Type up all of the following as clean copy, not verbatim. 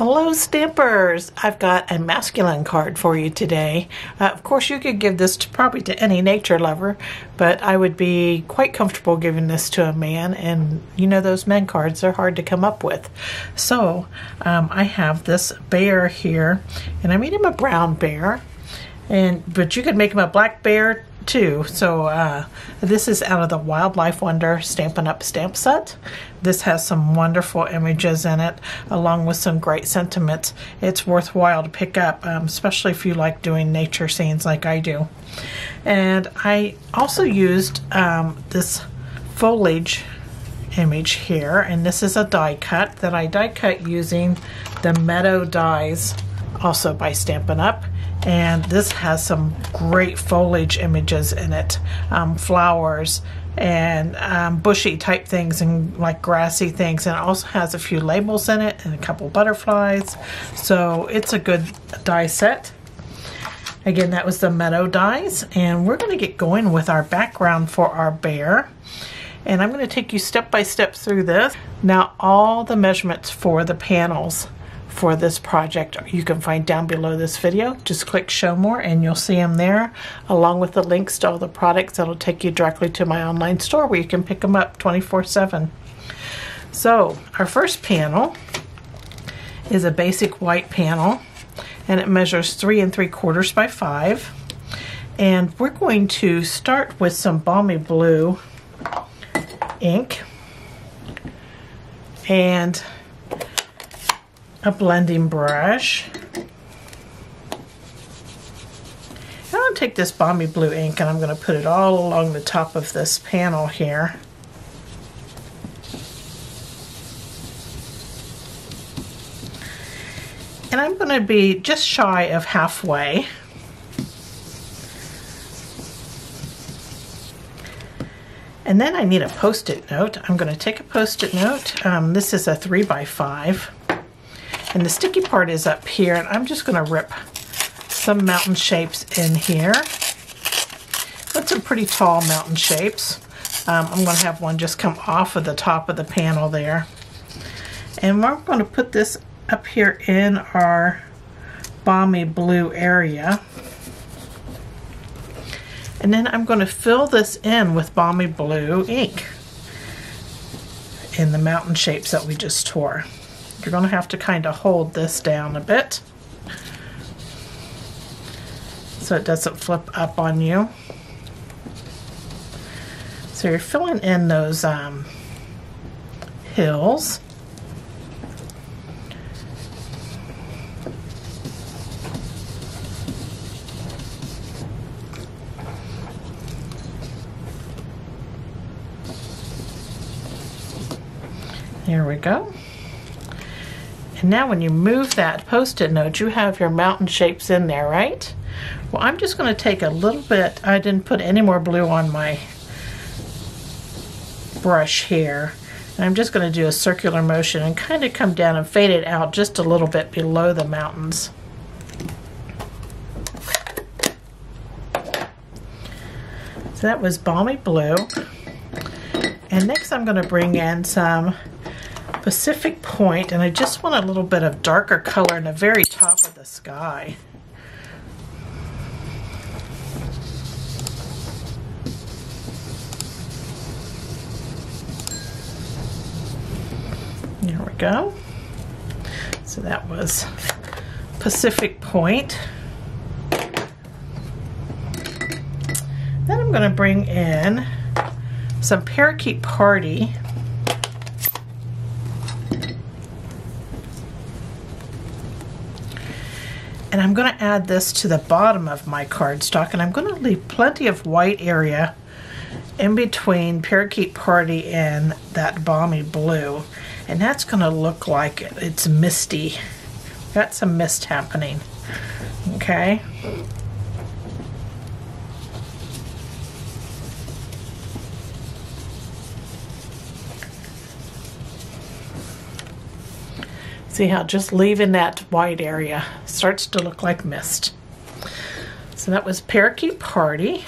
Hello Stampers! I've got a masculine card for you today. Of course you could give this probably to any nature lover, but I would be quite comfortable giving this to a man, and you know those men cards are hard to come up with. So I have this bear here, and I made him a brown bear, but you could make him a black bear too. So this is out of the Wildlife Wonder Stampin' Up stamp set. This has some wonderful images in it, along with some great sentiments. It's worthwhile to pick up, especially if you like doing nature scenes like I do. And I also used this foliage image here, and this is a die cut that I die cut using the Meadow dies, also by Stampin' Up. And this has some great foliage images in it, flowers and bushy type things and like grassy things, and it also has a few labels in it and a couple butterflies. So it's a good die set. Again, that was the Meadow dies, and we're going to get going with our background for our bear. And I'm going to take you step by step through this. Now all the measurements for the panels for this project you can find down below this video. Just click show more and you'll see them there, along with the links to all the products that'll take you directly to my online store where you can pick them up 24/7. So our first panel is a basic white panel, and it measures 3 3/4 by 5, and we're going to start with some balmy blue ink and a blending brush. I'm going to take this balmy blue ink and I'm going to put it all along the top of this panel here. And I'm going to be just shy of halfway. And then I need a post-it note. I'm going to take a post-it note. This is a 3 by 5. And the sticky part is up here, and I'm just going to rip some mountain shapes in here. That's some pretty tall mountain shapes. I'm going to have one just come off of the top of the panel there. And we're going to put this up here in our balmy blue area. And then I'm going to fill this in with balmy blue ink in the mountain shapes that we just tore. You're going to have to kind of hold this down a bit so it doesn't flip up on you. So you're filling in those hills. There we go. And now when you move that post-it note, you have your mountain shapes in there, right? Well, I'm just going to take a little bit. I didn't put any more blue on my brush here. And I'm just going to do a circular motion and kind of come down and fade it out just a little bit below the mountains. So that was balmy blue. And next I'm going to bring in some Pacific Point, and I just want a little bit of darker color in the very top of the sky. There we go. So that was Pacific Point. Then I'm going to bring in some Parakeet Party. And I'm going to add this to the bottom of my cardstock, and I'm going to leave plenty of white area in between Parakeet Party and that balmy blue. And that's going to look like it's misty. Got some mist happening. Okay. See how just leaving that white area starts to look like mist. So that was Parakeet Party.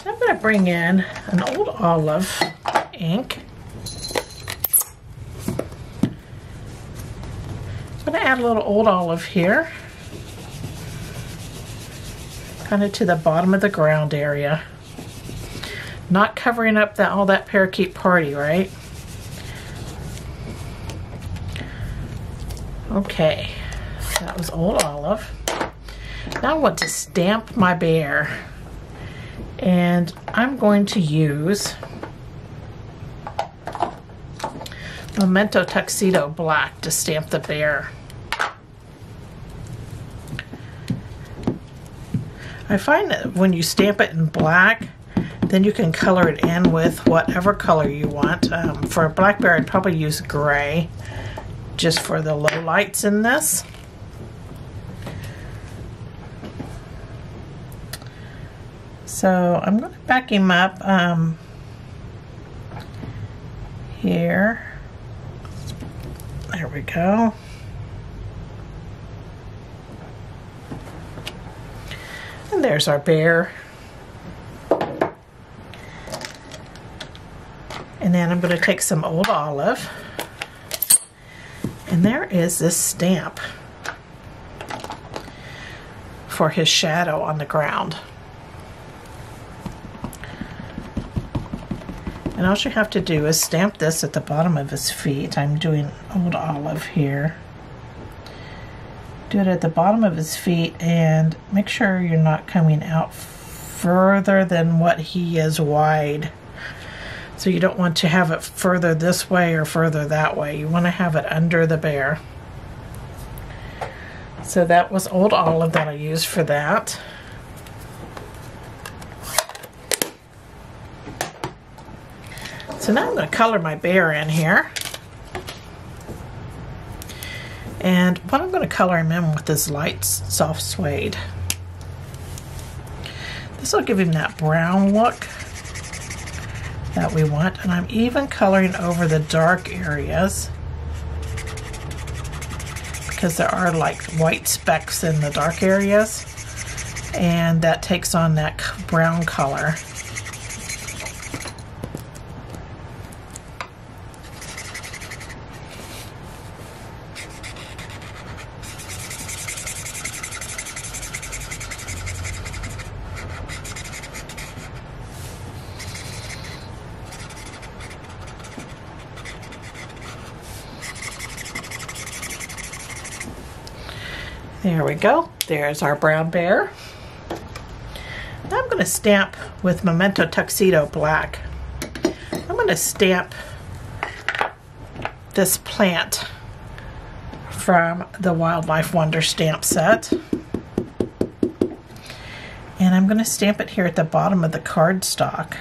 I'm going to bring in an old olive ink. I'm going to add a little old olive here, kind of to the bottom of the ground area. Not covering up all that parakeet party, right? Okay, that was old olive. Now I want to stamp my bear, and I'm going to use Memento Tuxedo Black to stamp the bear. I find that when you stamp it in black, then you can color it in with whatever color you want. For a black bear, I'd probably use gray, just for the low lights in this. So I'm going to back him up here. There we go. And there's our bear. And then I'm going to take some old olive. And there is this stamp for his shadow on the ground. And all you have to do is stamp this at the bottom of his feet. I'm doing old olive here. Do it at the bottom of his feet and make sure you're not coming out further than what he is wide. So you don't want to have it further this way or further that way. You want to have it under the bear. So that was old olive that I used for that. So now I'm going to color my bear in here. And what I'm going to color him in with is light soft suede. This will give him that brown look that we want. And I'm even coloring over the dark areas, because there are like white specks in the dark areas, and that takes on that brown color. There we go. There's our brown bear. Now I'm going to stamp with Memento Tuxedo Black. I'm going to stamp this plant from the Wildlife Wonder stamp set. And I'm going to stamp it here at the bottom of the cardstock.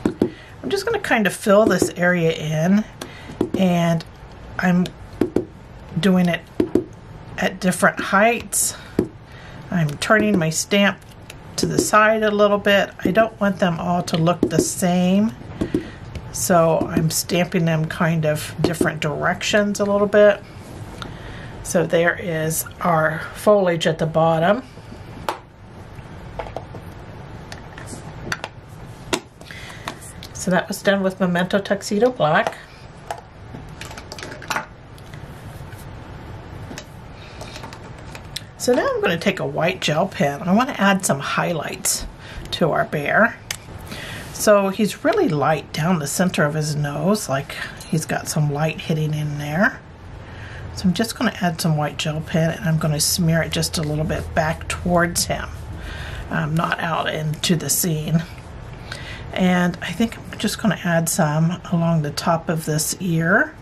I'm just going to kind of fill this area in, and I'm doing it at different heights. I'm turning my stamp to the side a little bit. I don't want them all to look the same, so I'm stamping them kind of different directions a little bit. So there is our foliage at the bottom. So that was done with Memento Tuxedo Black. So now I'm going to take a white gel pen. I want to add some highlights to our bear. So he's really light down the center of his nose, like he's got some light hitting in there. So I'm just going to add some white gel pen, and I'm going to smear it just a little bit back towards him, not out into the scene. And I think I'm just going to add some along the top of this ear.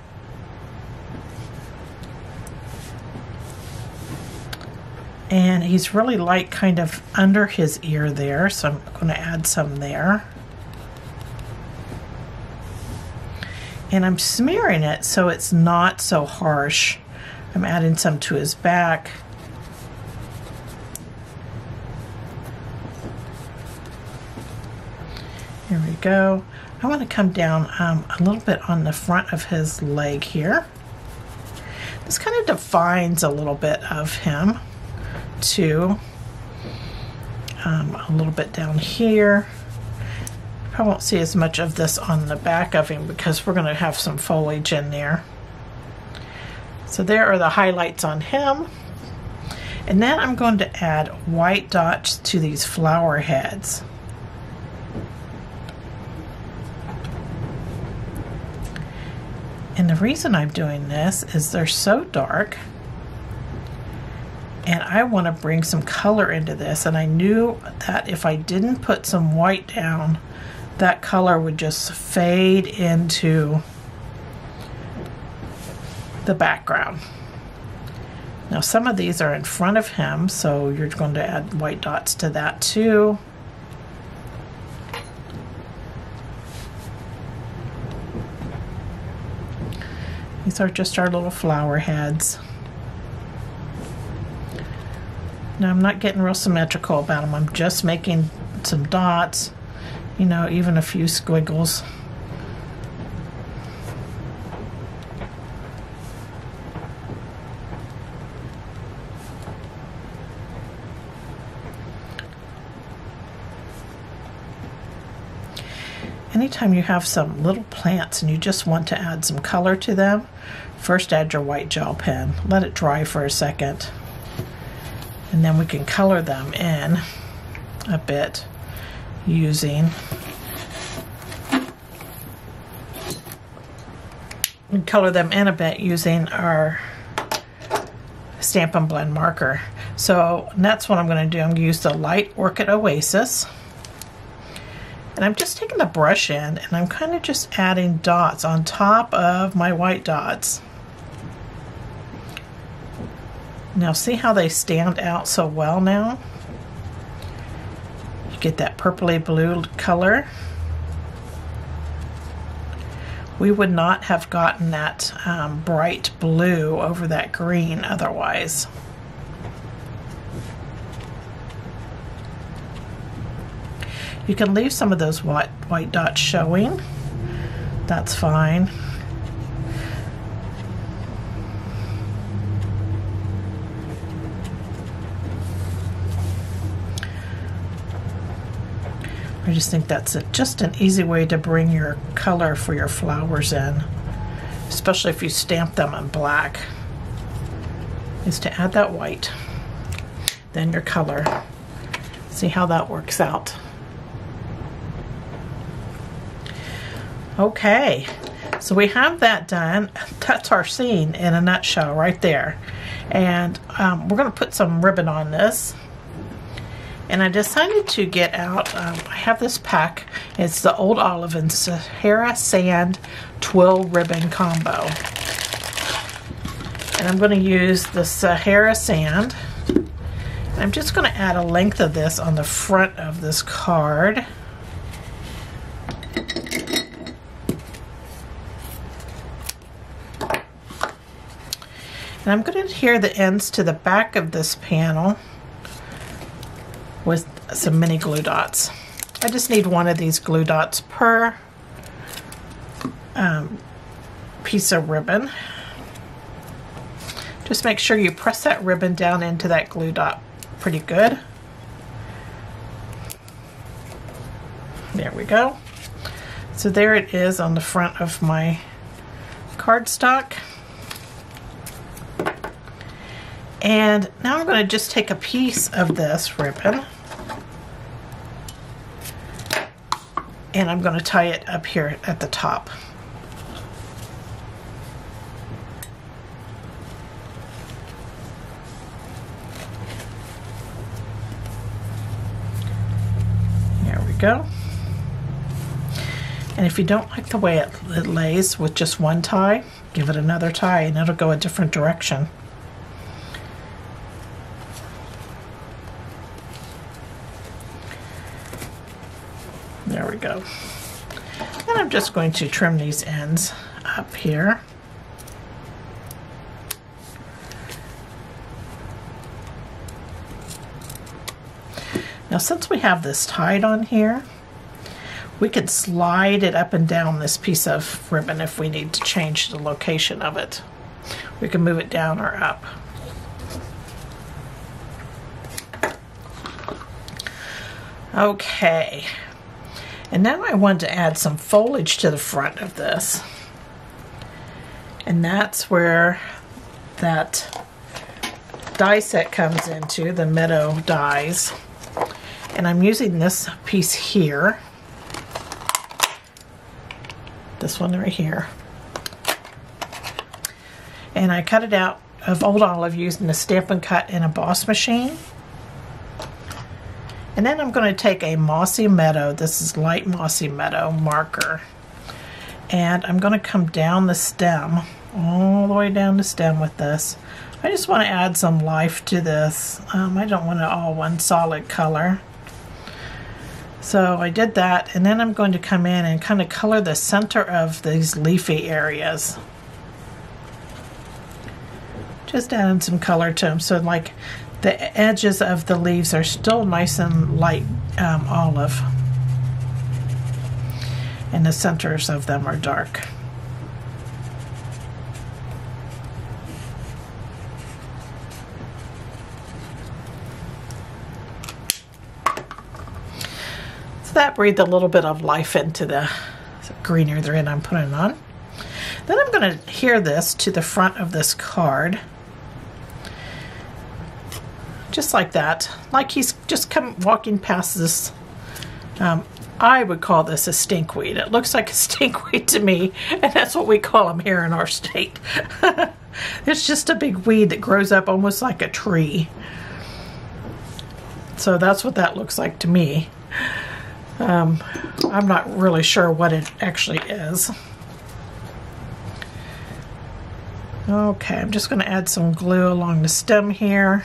And he's really light kind of under his ear there, so I'm going to add some there. And I'm smearing it so it's not so harsh. I'm adding some to his back. Here we go. I want to come down a little bit on the front of his leg here. This kind of defines a little bit of him too. A little bit down here. I won't see as much of this on the back of him because we're going to have some foliage in there. So there are the highlights on him. And then I'm going to add white dots to these flower heads. And the reason I'm doing this is they're so dark, and I want to bring some color into this, and I knew that if I didn't put some white down, that color would just fade into the background. Now some of these are in front of him, so you're going to add white dots to that too. These are just our little flower heads. Now I'm not getting real symmetrical about them. I'm just making some dots, you know, even a few squiggles. Anytime you have some little plants and you just want to add some color to them, first add your white gel pen. Let it dry for a second. And then we can color them in a bit using our Stampin' Blend marker. So that's what I'm going to do. I'm going to use the Light Orchid Oasis. And I'm just taking the brush in and I'm kind of just adding dots on top of my white dots. Now see how they stand out so well now? You get that purpley blue color. We would not have gotten that bright blue over that green otherwise. You can leave some of those white dots showing. That's fine. I just think that's just an easy way to bring your color for your flowers in, especially if you stamp them in black, is to add that white, then your color. See how that works out. Okay, so we have that done. That's our scene in a nutshell right there. And we're going to put some ribbon on this. And I decided to get out, I have this pack. It's the Old Olive and Sahara Sand Twill Ribbon Combo. And I'm going to use the Sahara Sand. I'm just going to add a length of this on the front of this card. And I'm going to adhere the ends to the back of this panel with some mini glue dots. I just need one of these glue dots per piece of ribbon. Just make sure you press that ribbon down into that glue dot pretty good. There we go. So there it is on the front of my cardstock. And now I'm going to just take a piece of this ribbon and I'm going to tie it up here at the top. There we go. And if you don't like the way it lays with just one tie, give it another tie and it'll go a different direction. There we go. And I'm just going to trim these ends up here. Now since we have this tied on here, we could slide it up and down this piece of ribbon if we need to change the location of it. We can move it down or up. Okay. And now I want to add some foliage to the front of this. And that's where that die set comes into, the Meadow dies. And I'm using this piece here. This one right here. And I cut it out of old olive using the Stampin' Cut and a boss machine. And then I'm going to take a Mossy Meadow, this is light Mossy Meadow marker, and I'm going to come down the stem, all the way down the stem with this. I just want to add some life to this. I don't want it all one solid color. So I did that, and then I'm going to come in and kind of color the center of these leafy areas. Just adding some color to them, so like the edges of the leaves are still nice and light olive, and the centers of them are dark. So that breathed a little bit of life into the greener thread I'm putting on. Then I'm going to adhere this to the front of this card. Just like that, like he's just walking past this. I would call this a stinkweed. It looks like a stinkweed to me, and that's what we call them here in our state. It's just a big weed that grows up almost like a tree. So that's what that looks like to me. I'm not really sure what it actually is. Okay, I'm just going to add some glue along the stem here.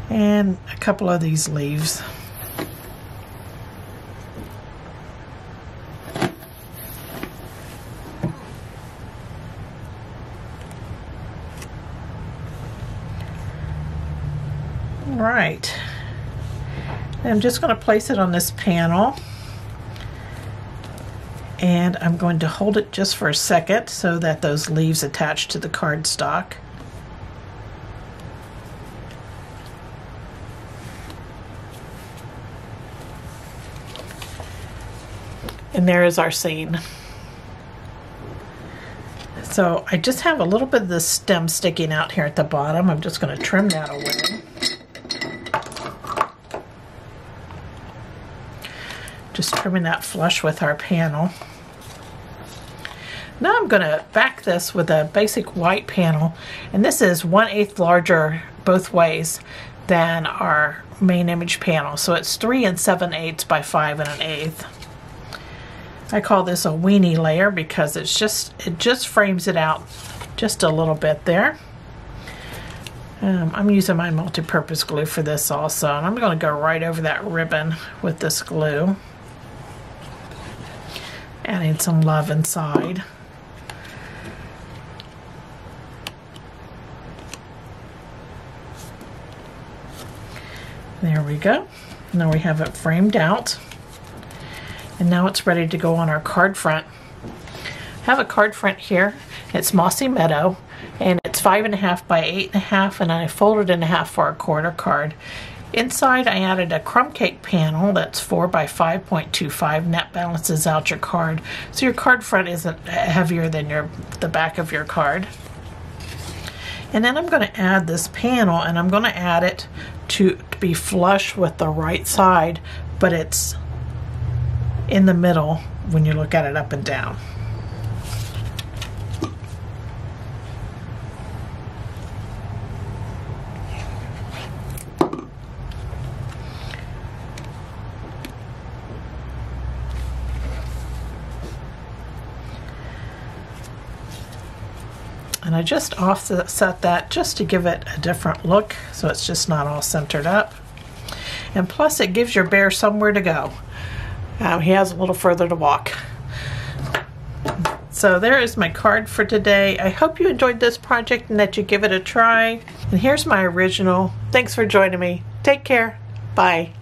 And a couple of these leaves. All right. I'm just going to place it on this panel. And I'm going to hold it just for a second so that those leaves attach to the cardstock. And there is our scene. So I just have a little bit of the stem sticking out here at the bottom. I'm just going to trim that away. Just trimming that flush with our panel. Now I'm going to back this with a basic white panel, and this is 1/8 larger both ways than our main image panel. So it's 3 7/8 by 5 1/8. I call this a weenie layer because it just frames it out just a little bit there. I'm using my multi-purpose glue for this also, and I'm going to go right over that ribbon with this glue, adding some love inside. There we go. Now we have it framed out. And now it's ready to go on our card front. I have a card front here. It's Mossy Meadow, and it's 5.5 by 8.5, and I folded in half for a quarter card. Inside I added a Crumb Cake panel that's 4 by 5.25, and that balances out your card. So your card front isn't heavier than the back of your card. And then I'm going to add this panel, and I'm going to add it to be flush with the right side, but it's in the middle when you look at it up and down. And I just offset that just to give it a different look, so it's just not all centered up. And plus it gives your bear somewhere to go. He has a little further to walk. So there is my card for today. I hope you enjoyed this project and that you give it a try. And here's my original. Thanks for joining me. Take care. Bye.